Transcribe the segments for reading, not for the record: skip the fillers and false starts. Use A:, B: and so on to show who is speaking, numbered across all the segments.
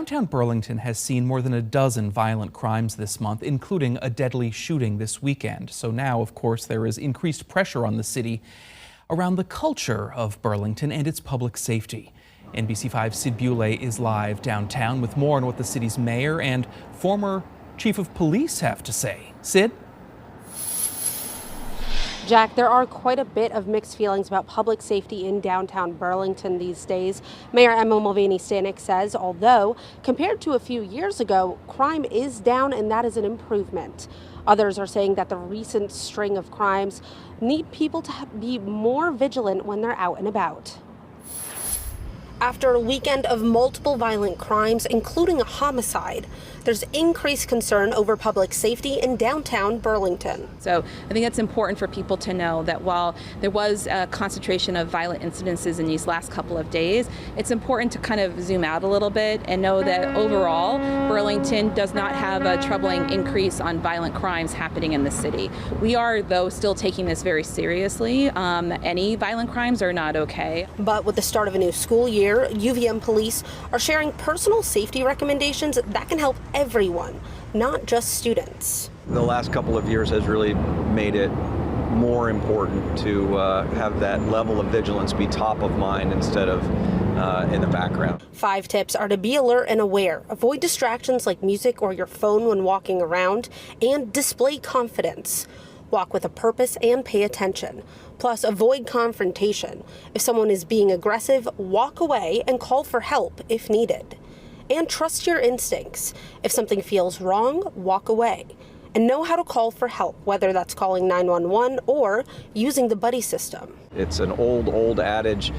A: Downtown Burlington has seen more than a dozen violent crimes this month, including a deadly shooting this weekend. So now, of course, there is increased pressure on the city around the culture of Burlington and its public safety. NBC5's Sid Buley is live downtown with more on what the city's mayor and former chief of police have to say. Sid?
B: Jack, there are quite a bit of mixed feelings about public safety in downtown Burlington these days. Mayor Emma Mulvaney Stanek says, although compared to a few years ago, crime is down and that is an improvement. Others are saying that the recent string of crimes need people to be more vigilant when they're out and about. After a weekend of multiple violent crimes, including a homicide, there's increased concern over public safety in downtown Burlington.
C: So I think it's important for people to know that while there was a concentration of violent incidences in these last couple of days, it's important to kind of zoom out a little bit and know that overall, Burlington does not have a troubling increase on violent crimes happening in the city. We are, though, still taking this very seriously. Any violent crimes are not okay.
B: But with the start of a new school year, UVM police are sharing personal safety recommendations that can help everyone, not just students.
D: The last couple of years has really made it more important to have that level of vigilance be top of mind instead of in the background. 5
B: tips are to be alert and aware, avoid distractions like music or your phone when walking around, and display confidence. Walk with a purpose and pay attention. Plus, avoid confrontation. If someone is being aggressive, walk away and call for help if needed. And trust your instincts. If something feels wrong, walk away. And know how to call for help, whether that's calling 911 or using the buddy system.
D: It's an old adage,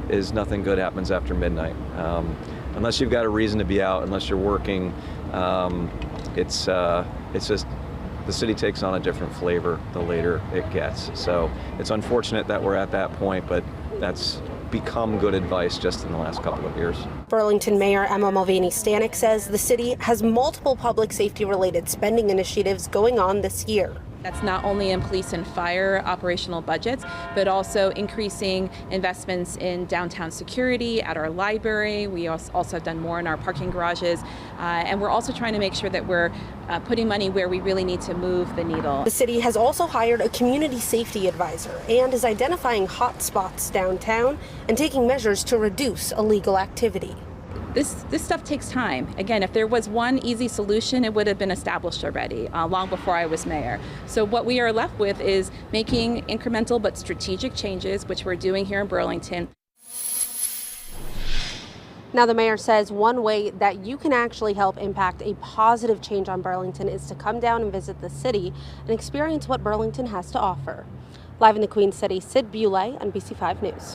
D: is nothing good happens after midnight. Unless you've got a reason to be out, unless you're working, it's just the city takes on a different flavor the later it gets. So it's unfortunate that we're at that point, but that's become good advice just in the last couple of years.
B: Burlington Mayor Emma Mulvaney Stanek says the city has multiple public safety related spending initiatives going on this year.
C: That's not only in police and fire operational budgets, but also increasing investments in downtown security at our library. We also have done more in our parking garages. And we're also trying to make sure that we're putting money where we really need to move the needle.
B: The city has also hired a community safety advisor and is identifying hot spots downtown and taking measures to reduce illegal activity.
C: This stuff takes time. Again, if there was one easy solution, it would have been established already, long before I was mayor. So what we are left with is making incremental but strategic changes, which we're doing here in Burlington.
B: Now, the mayor says one way that you can actually help impact a positive change on Burlington is to come down and visit the city and experience what Burlington has to offer. Live in the Queen City, Sid Buley, NBC5 News.